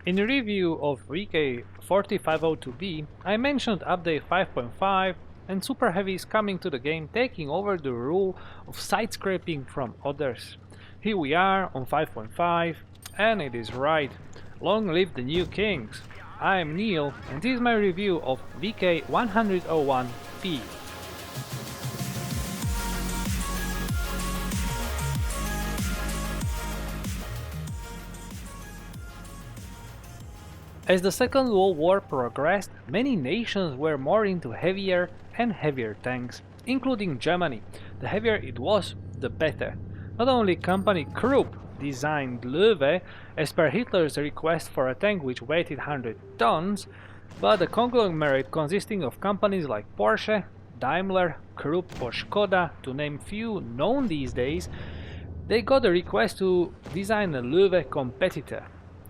In the review of VK4502B, I mentioned update 5.5 and super heavy is coming to the game, taking over the role of side scraping from others. Here we are on 5.5 and it is right. Long live the new kings. I am Neil and this is my review of VK101B. As the Second World War progressed, many nations were more into heavier and heavier tanks, including Germany. The heavier it was, the better. Not only company Krupp designed Löwe as per Hitler's request for a tank which weighed 100 tons, but a conglomerate consisting of companies like Porsche, Daimler, Krupp or Skoda, to name few known these days, they got a request to design a Löwe competitor.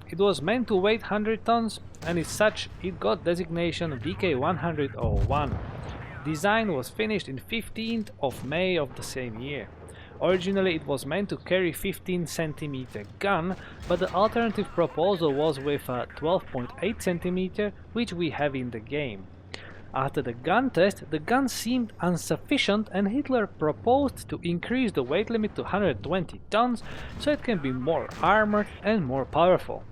It was meant to weigh 100 tons and as such it got designation VK101. Design was finished in 15th of May of the same year. Originally it was meant to carry 15 cm gun, but the alternative proposal was with a 12.8 cm, which we have in the game. After the gun test, the gun seemed insufficient and Hitler proposed to increase the weight limit to 120 tons so it can be more armored and more powerful.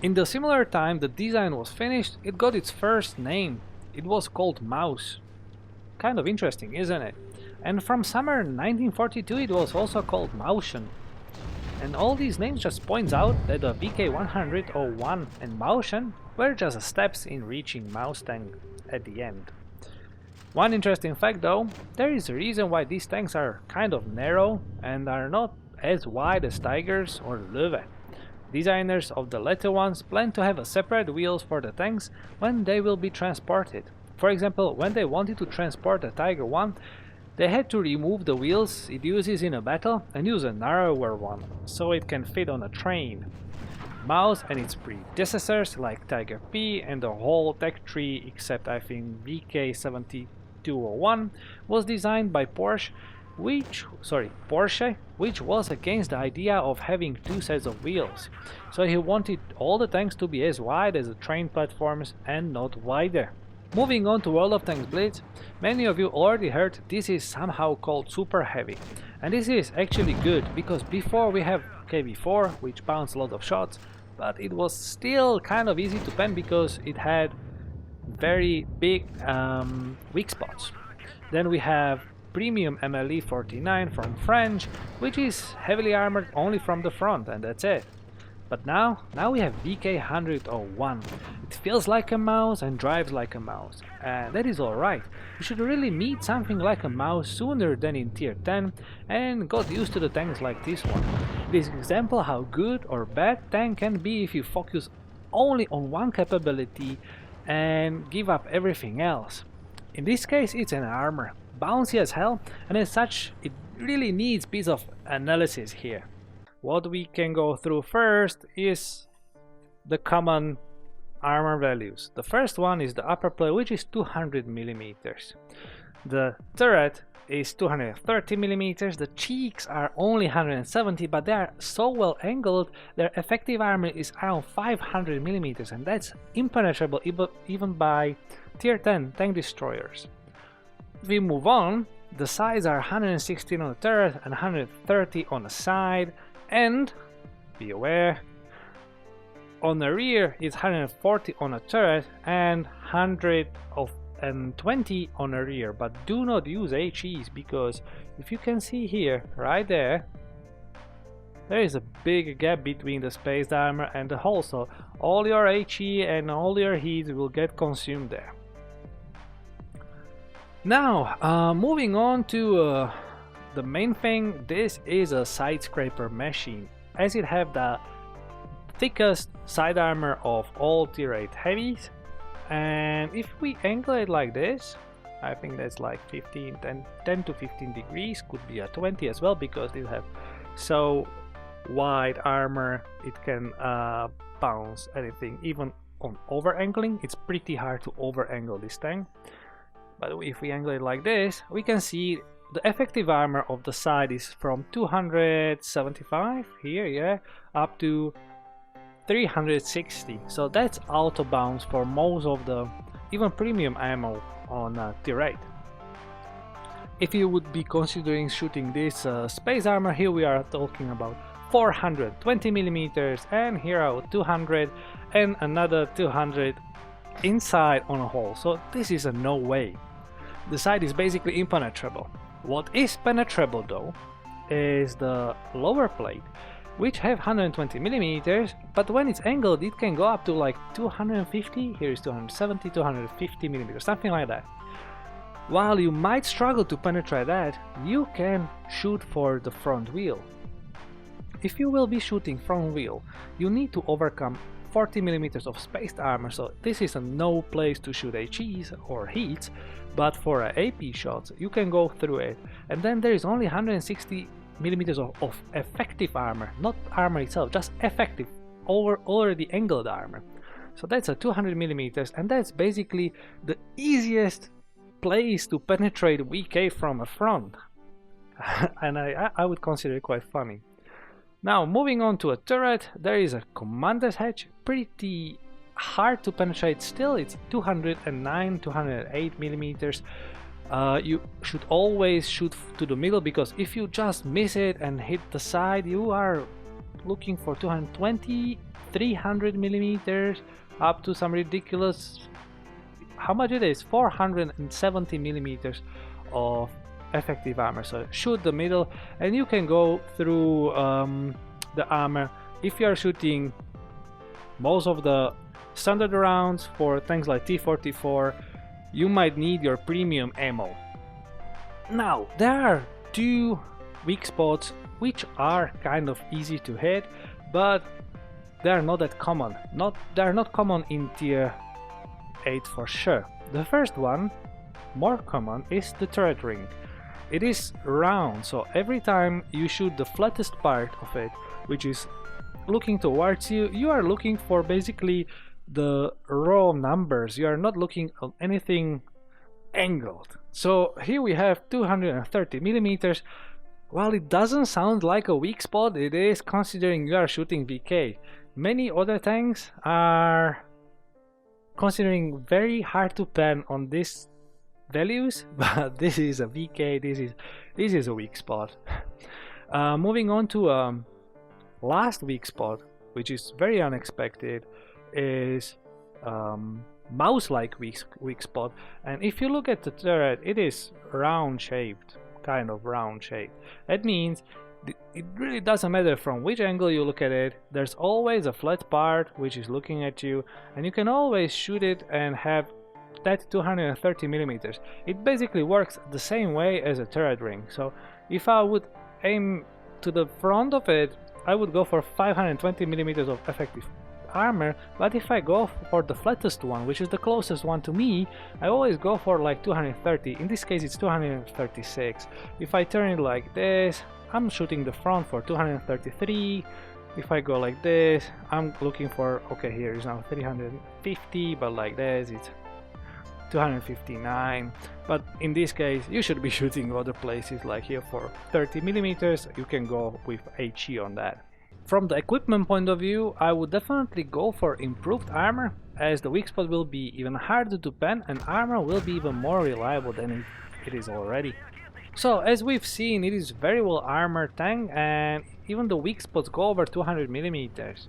In the similar time the design was finished, it got its first name. It was called Maus. Kind of interesting, isn't it? And from summer 1942 it was also called Mauschen. And all these names just points out that the VK101 and Mauschen were just steps in reaching Maus tank at the end. One interesting fact though, there is a reason why these tanks are kind of narrow and are not as wide as Tigers or Löwe. Designers of the latter ones plan to have a separate wheels for the tanks when they will be transported. For example, when they wanted to transport the Tiger 1, they had to remove the wheels it uses in a battle and use a narrower one, so it can fit on a train. Maus and its predecessors like Tiger P and the whole tech tree except I think VK7201 was designed by Porsche, which was against the idea of having two sets of wheels. So he wanted all the tanks to be as wide as the train platforms and not wider. Moving on to World of Tanks Blitz, many of you already heard this is somehow called super heavy. And this is actually good, because before we have KB4, which bounced a lot of shots, but it was still kind of easy to pen because it had very big weak spots. Then we have Premium MLE 49 from French, which is heavily armored only from the front, and that's it. But now we have VK101. It feels like a mouse and drives like a mouse, and that is alright. You should really meet something like a mouse sooner than in tier 10 and got used to the tanks like this one. It is an example how good or bad tank can be if you focus only on one capability and give up everything else. In this case it's an armor, bouncy as hell, and as such it really needs piece of analysis here. What we can go through first is the common armor values. The first one is the upper plate, which is 200 mm. The turret is 230 mm. The cheeks are only 170, but they are so well angled their effective armor is around 500 mm, and that's impenetrable even by tier 10 tank destroyers. If we move on, the sides are 116 on the turret and 130 on the side. And be aware, on the rear it's 140 on a turret and 120 on a rear, but do not use HEs, because if you can see here, right there is a big gap between the spaced armor and the hull, so all your HE and all your heats will get consumed there. Now, moving on to the main thing, this is a side scraper machine, as it have the thickest side armor of all tier 8 heavies, and if we angle it like this, I think that's like 10 to 15 degrees, could be a 20 as well, because it have so wide armor it can bounce anything, even on over angling. It's pretty hard to over angle this tank, but if we angle it like this, we can see the effective armor of the side is from 275 here, yeah, up to 360, so that's auto bounce for most of the even premium ammo on tier 8. If you would be considering shooting this space armor, here we are talking about 420 millimeters, and here are 200 and another 200 inside on a hole, so this is a no way. The side is basically impenetrable. What is penetrable though is the lower plate, which have 120 millimeters, but when it's angled it can go up to like 250, here is 270, 250 millimeters, something like that. While you might struggle to penetrate that, you can shoot for the front wheel. If you will be shooting front wheel, you need to overcome 40 millimeters of spaced armor, so this is a no place to shoot HEs or heats, but for AP shots you can go through it. And then there is only 160 millimeters of effective armor, not armor itself, just effective, already angled armor. So that's a 200 millimeters, and that's basically the easiest place to penetrate VK from a front. And I would consider it quite funny. Now moving on to a turret, there is a commander's hatch, pretty hard to penetrate still. It's 209, 208 millimeters. You should always shoot to the middle, because if you just miss it and hit the side, you are looking for 220, 300 millimeters, up to some ridiculous, how much it is, 470 millimeters of effective armor. So shoot the middle and you can go through the armor. If you are shooting most of the standard rounds for things like T-44, you might need your premium ammo. Now there are two weak spots which are kind of easy to hit, but they are not that common. They are not common in tier 8 for sure. The first one, more common, is the turret ring. It is round, so every time you shoot the flattest part of it, which is looking towards you, you are looking for basically the raw numbers. You are not looking at anything angled. So here we have 230 millimeters. While it doesn't sound like a weak spot, it is, considering you are shooting VK. Many other tanks are considering very hard to pen on these values, but this is a VK, this is a weak spot. Moving on to last weak spot, which is very unexpected, is mouse-like weak spot. And if you look at the turret, it is round shaped, kind of round shaped. That means it really doesn't matter from which angle you look at it, there's always a flat part which is looking at you, and you can always shoot it and have that 230 millimeters. It basically works the same way as a turret ring. So if I would aim to the front of it, I would go for 520 millimeters of effective armor, but if I go for the flattest one, which is the closest one to me, I always go for like 230. In this case it's 236. If I turn it like this, I'm shooting the front for 233. If I go like this, I'm looking for, okay, here is now 350, but like this it's 259. But in this case you should be shooting other places, like here for 30 millimeters. You can go with HE on that. From the equipment point of view, I would definitely go for improved armor, as the weak spot will be even harder to pen and armor will be even more reliable than it is already. So as we've seen, it is very well armored tank, and even the weak spots go over 200 millimeters.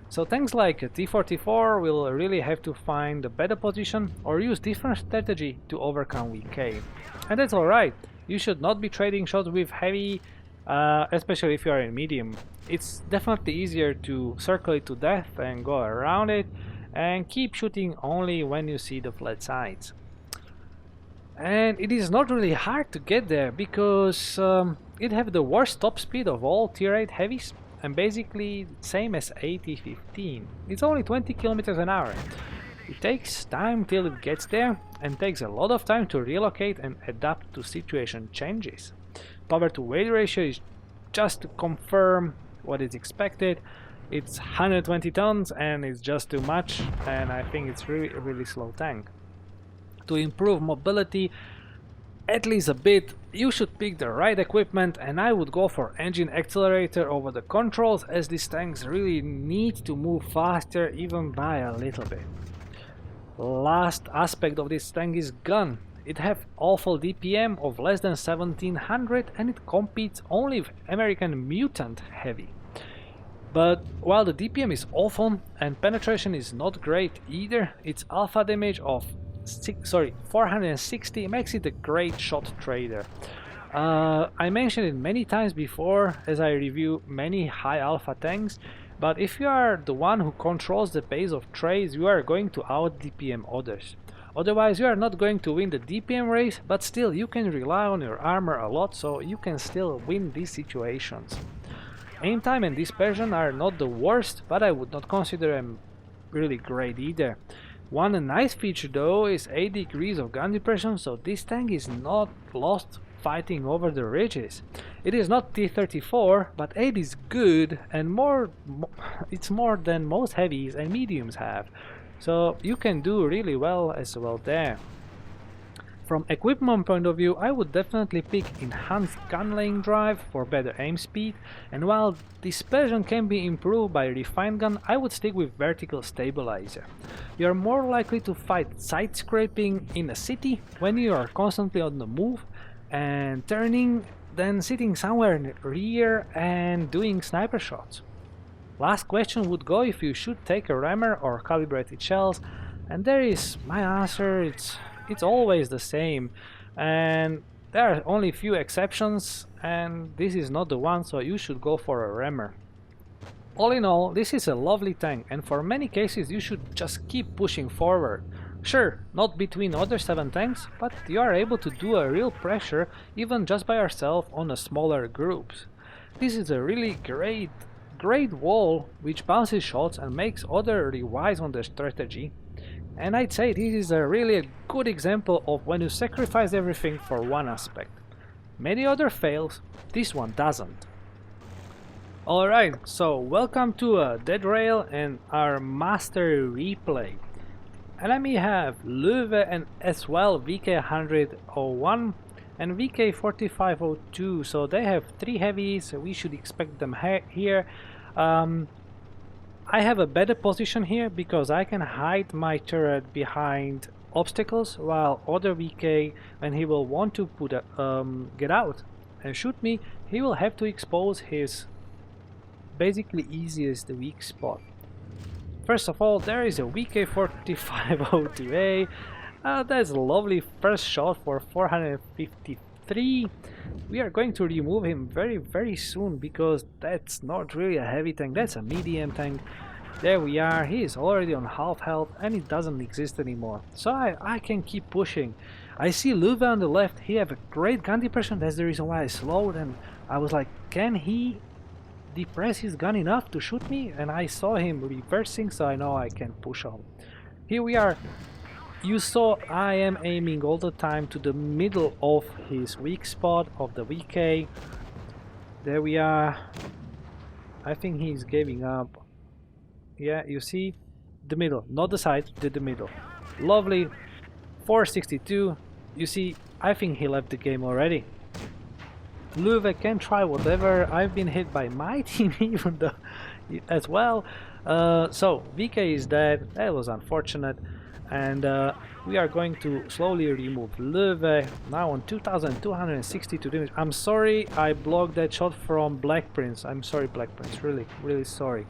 So tanks like T-44 will really have to find a better position or use different strategy to overcome VK. And that's alright. You should not be trading shots with heavy, especially if you are in medium. It's definitely easier to circle it to death and go around it, and keep shooting only when you see the flat sides. And it is not really hard to get there, because it have the worst top speed of all tier 8 heavies, and basically same as AT-15. It's only 20 kilometers an hour. It takes time till it gets there, and takes a lot of time to relocate and adapt to situation changes. Power to weight ratio is, just to confirm what is expected, it's 120 tons, and it's just too much, and I think it's really slow tank. To improve mobility at least a bit, You should pick the right equipment, and I would go for engine accelerator over the controls, as these tanks really need to move faster, even by a little bit. Last aspect of this tank is gun. It has awful DPM of less than 1700 and it competes only with American Mutant Heavy. But while the DPM is awful and penetration is not great either, its alpha damage of 460 makes it a great shot trader. I mentioned it many times before as I review many high alpha tanks, but if you are the one who controls the pace of trades, you are going to out DPM others. Otherwise you are not going to win the DPM race, but still you can rely on your armor a lot, so you can still win these situations. Aim time and dispersion are not the worst, but I would not consider them really great either. One nice feature though is 8 degrees of gun depression, so this tank is not lost fighting over the ridges. It is not T-34, but 8 is good and it's more than most heavies and mediums have. So you can do really well as well there. From equipment point of view, I would definitely pick enhanced gun laying drive for better aim speed, and while dispersion can be improved by refined gun, I would stick with vertical stabilizer. You are more likely to fight side scraping in a city when you are constantly on the move and turning than sitting somewhere in the rear and doing sniper shots. Last question would go if you should take a rammer or calibrated shells, and there is my answer. It's always the same, and there are only few exceptions, and this is not the one, so you should go for a rammer. All in all, this is a lovely tank, and for many cases you should just keep pushing forward. Sure, not between other 7 tanks, but you are able to do a real pressure even just by yourself on a smaller groups. This is a really great wall which bounces shots and makes others revise on their strategy. And I'd say this is really a good example of when you sacrifice everything for one aspect. Many other fails, this one doesn't. Alright, so welcome to Dead Rail and our master replay. Enemy have Löwe and as well VK100-01 and VK4502, so they have 3 heavies, so we should expect them here. I have a better position here because I can hide my turret behind obstacles, while other VK, when he will want to get out and shoot me, he will have to expose his basically easiest weak spot. First of all, there is a VK4502A. That's a lovely first shot for 453. We are going to remove him very soon because that's not really a heavy tank, that's a medium tank. There we are, he is already on half health and it doesn't exist anymore. So I can keep pushing. I see Löwe on the left, he have a great gun depression, that's the reason why I slowed, and I was like, can he depress his gun enough to shoot me? And I saw him reversing, so I know I can push on. Here we are. You saw I am aiming all the time to the middle of his weak spot of the VK. There we are. I think he's giving up. Yeah, you see? The middle, not the side, the middle. Lovely. 462. You see, I think he left the game already. Löwe can try whatever. I've been hit by my team even though as well. So VK is dead. That was unfortunate. And we are going to slowly remove Löwe, now on 2262 damage. I'm sorry I blocked that shot from Black Prince. I'm sorry, Black Prince, really sorry.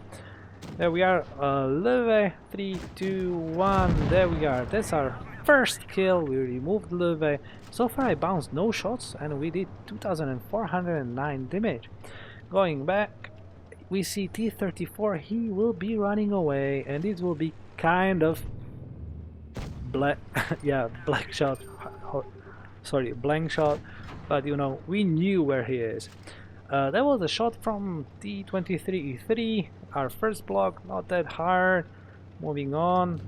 There we are, Löwe, 3, 2, 1, there we are. That's our first kill. We removed Löwe. So far I bounced no shots and we did 2409 damage. Going back, we see T-34, he will be running away, and it will be kind of black black shot, sorry, blank shot, but you know, we knew where he is. That was a shot from T-23E3, our first block, not that hard. Moving on,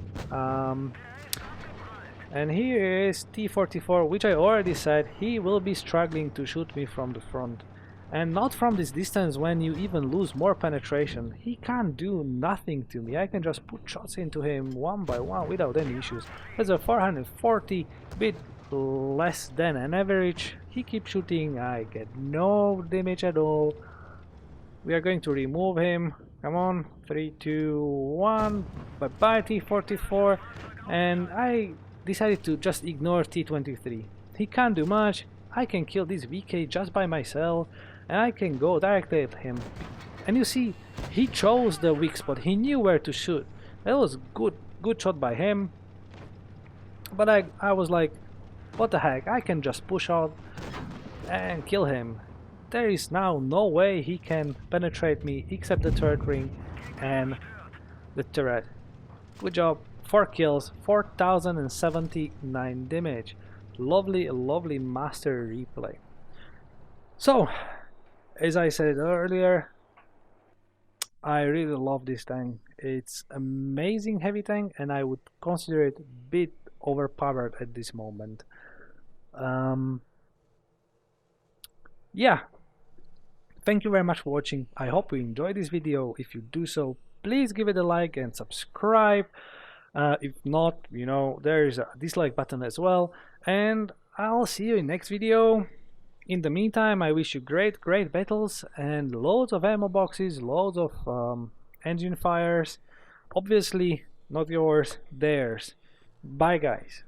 and here is T-44, which I already said he will be struggling to shoot me from the front, and not from this distance. When you even lose more penetration, he can't do nothing to me. I can just put shots into him one by one without any issues. That's a 440, bit less than an average. He keeps shooting, I get no damage at all. We are going to remove him. Come on, 3, 2, 1. Bye bye T-44. And I decided to just ignore T-23. He can't do much. I can kill this VK just by myself, and I can go directly at him. And you see, he chose the weak spot. He knew where to shoot. That was good shot by him. But I was like, what the heck? I can just push out and kill him. There is now no way he can penetrate me except the turret ring and the turret. Good job. 4 kills, 4079 damage. Lovely, lovely master replay. So, as I said earlier, I really love this tank. It's amazing heavy tank, and I would consider it a bit overpowered at this moment. Yeah. Thank you very much for watching. I hope you enjoyed this video. If you do so, please give it a like and subscribe. If not, you know, there is a dislike button as well. And I'll see you in next video. In the meantime, I wish you great battles and loads of ammo boxes, loads of engine fires. Obviously, not yours, theirs. Bye guys.